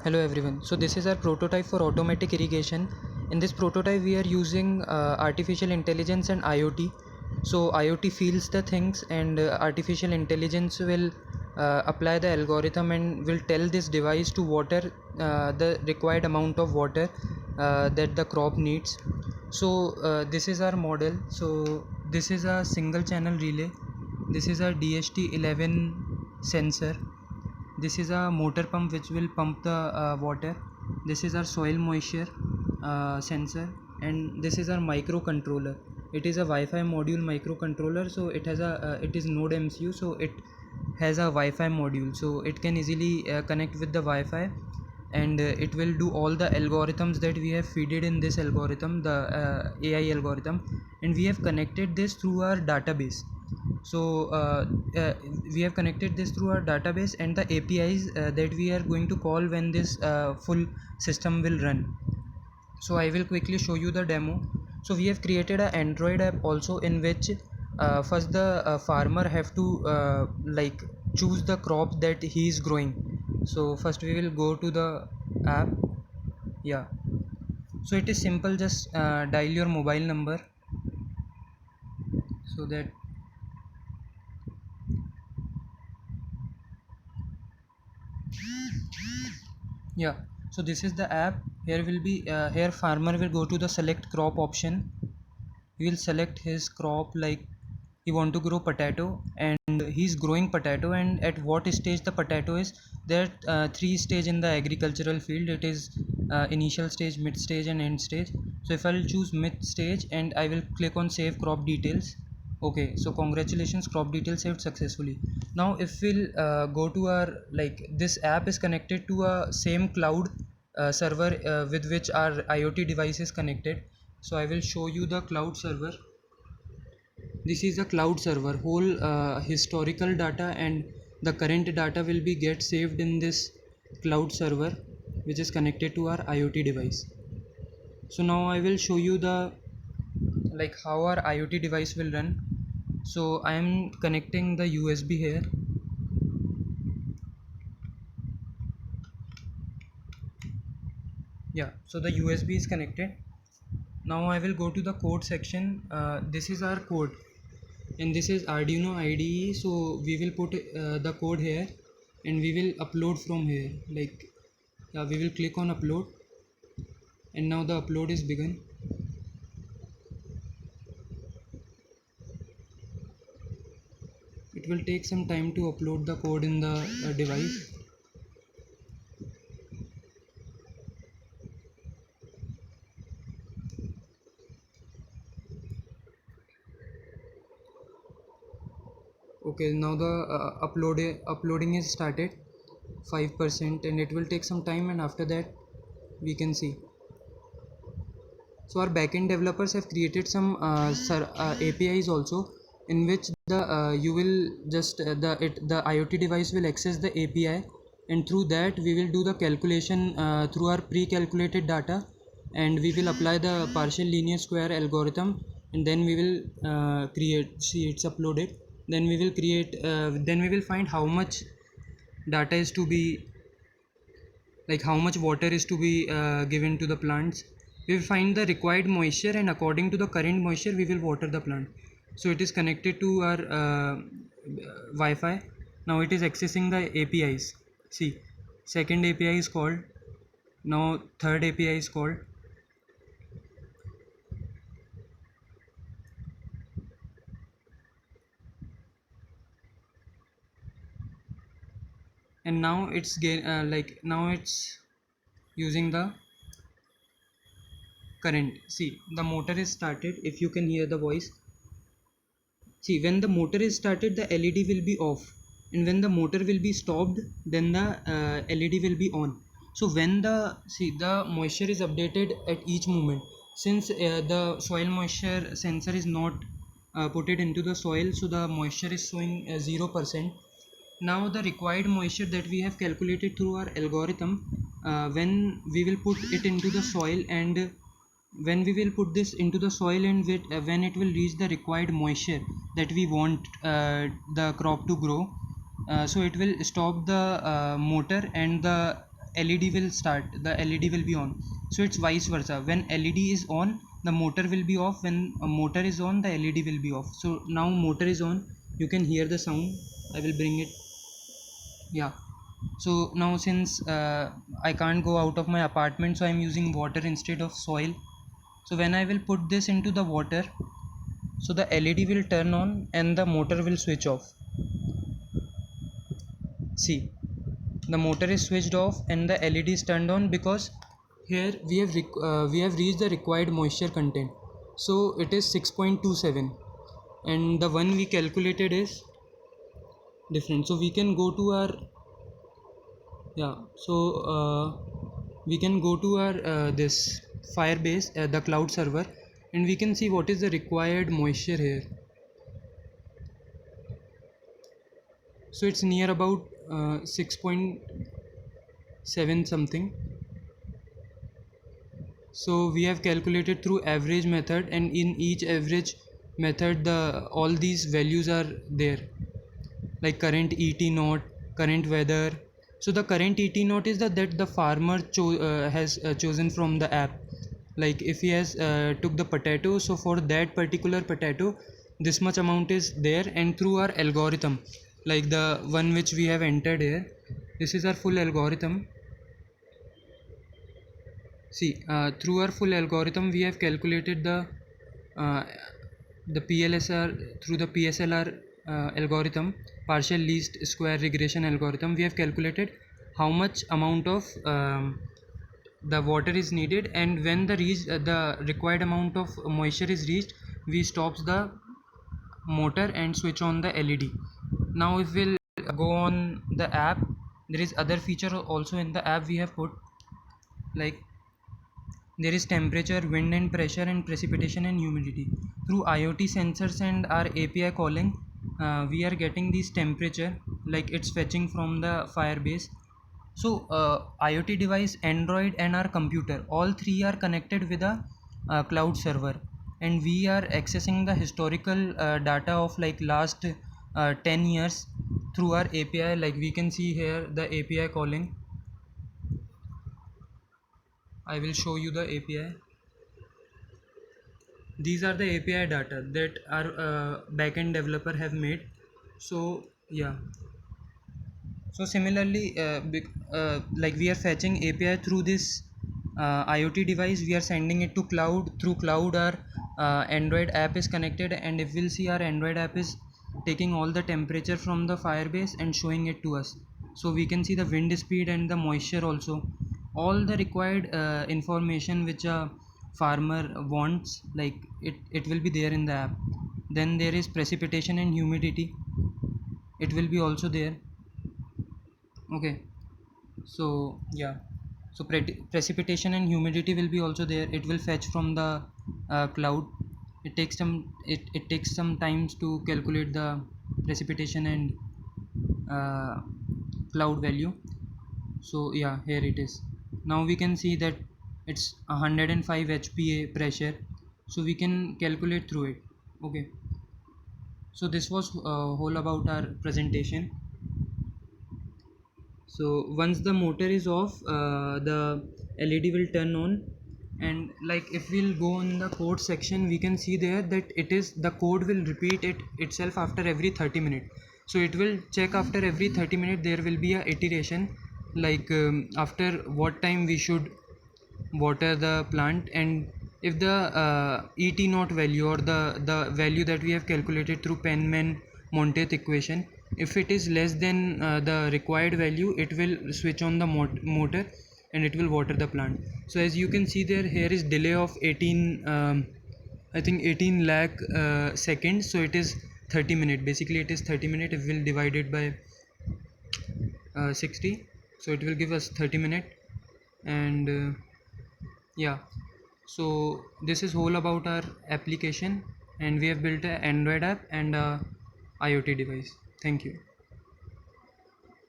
Hello everyone. So this is our prototype for automatic irrigation. In this prototype we are using artificial intelligence and IoT. So IoT feels the things and artificial intelligence will apply the algorithm and will tell this device to water the required amount of water that the crop needs. So this is our model. So this is a single channel relay. This is a DHT11 sensor. This is a motor pump which will pump the water. This is our soil moisture sensor, and this is our microcontroller. It is a Wi-Fi module microcontroller, so it has it is Node MCU, so it has a Wi-Fi module, so it can easily connect with the Wi-Fi, and it will do all the algorithms that we have feeded in this algorithm, the AI algorithm, and we have connected this through our database. So we have connected this through our database and the APIs that we are going to call when this full system will run. So I will quickly show you the demo. So we have created an Android app also, in which first the farmer have to like choose the crop that he is growing. So first we will go to the app. Yeah, so it is simple, just dial your mobile number so that, yeah. So this is the app. Here will be here farmer will go to the select crop option. He will select his crop, like he want to grow potato, and he's growing potato, and at what stage the potato is. There are three stage in the agricultural field. It is initial stage, mid stage, and end stage. So if I'll choose mid stage and I will click on save crop details. Okay, so congratulations, crop details saved successfully. Now if we'll go to our, like, this app is connected to a same cloud server with which our IoT device is connected. So I will show you the cloud server. This is a cloud server. Whole historical data and the current data will be get saved in this cloud server, which is connected to our IoT device. So now I will show you the, like, how our IoT device will run. So I am connecting the USB here. Yeah, so the USB is connected. Now I will go to the code section. This is our code, and this is Arduino IDE. So we will put the code here, and we will upload from here. Like, we will click on upload, and now the upload is begun. It will take some time to upload the code in the device. Okay, now the uploading is started, 5%, and it will take some time, and after that we can see. So our backend developers have created some APIs also, in which the you will just the IoT device will access the API, and through that we will do the calculation through our pre-calculated data, and we will apply the partial linear square algorithm, and then we will create. See, it's uploaded. Then we will create. Then we will find how much data is to be, like how much water is to be given to the plants. We will find the required moisture, and according to the current moisture we will water the plant. So it is connected to our Wi-Fi. Now it is accessing the APIs. See, second API is called. Now third API is called. And now it's like now it's using the current. See, the motor is started. If you can hear the voice. See, when the motor is started, the LED will be off, and when the motor will be stopped, then the LED will be on. So when the moisture is updated at each moment, since the soil moisture sensor is not put it into the soil, so the moisture is showing 0%. Now the required moisture that we have calculated through our algorithm, when we will put it into the soil, and when we will put this into the soil, and when it will reach the required moisture that we want the crop to grow, so it will stop the motor, and the LED will start, the LED will be on. So it's vice versa. When LED is on, the motor will be off. When a motor is on, the LED will be off. So now motor is on, you can hear the sound. I will bring it. Yeah. So now since I can't go out of my apartment, so I'm using water instead of soil. So when I will put this into the water, so the LED will turn on and the motor will switch off. See, the motor is switched off and the LED is turned on because here we have reached the required moisture content. So it is 6.27 and the one we calculated is different. So we can go to our we can go to our this Firebase, the cloud server, and we can see what is the required moisture here. So it's near about 6.7 something. So we have calculated through average method, and in each average method all these values are there, like current ET0, current weather. So the current ET0 is that the farmer has chosen from the app. Like if he has took the potato, so for that particular potato this much amount is there, and through our algorithm, like the one which we have entered here, this is our full algorithm. See, through our full algorithm we have calculated the PLSR through the PSLR algorithm, partial least square regression algorithm. We have calculated how much amount of the water is needed, and when the required amount of moisture is reached, we stops the motor and switch on the LED. Now if we'll go on the app, there is other feature also in the app we have put, like there is temperature, wind and pressure, and precipitation and humidity. Through IoT sensors and our API calling, we are getting this temperature, like it's fetching from the Firebase. So IoT device, Android and our computer, all three are connected with a cloud server, and we are accessing the historical data of like last 10 years through our API. Like we can see here the API calling. I will show you the API. These are the API data that our backend developer have made. So yeah. So similarly, like we are fetching API through this IoT device, we are sending it to cloud. Through cloud, our Android app is connected, and if we'll see, our Android app is taking all the temperature from the Firebase and showing it to us. So we can see the wind speed and the moisture also, all the required information which a farmer wants, like it will be there in the app. Then there is precipitation and humidity, it will be also there. Okay, so yeah, so precipitation and humidity will be also there. It will fetch from the cloud. It takes some times to calculate the precipitation and uh, cloud value. So yeah, here it is. Now we can see that it's 105 HPA pressure, so we can calculate through it. Okay, so this was whole about our presentation. So once the motor is off, the LED will turn on, and like if we'll go in the code section, we can see there that it is the code will repeat itself after every 30 minutes. So it will check after every 30 minutes, there will be a iteration, like after what time we should water the plant, and if the ET0 value, or the value that we have calculated through Penman Montet equation, if it is less than the required value, it will switch on the motor and it will water the plant. So as you can see there, here is delay of 18 I think 18 lakh seconds. So it is 30 minutes, basically it is 30 minutes. If we'll divide it by 60, so it will give us 30 minutes. And yeah, so this is whole about our application, and we have built an Android app and a IoT device. Thank you.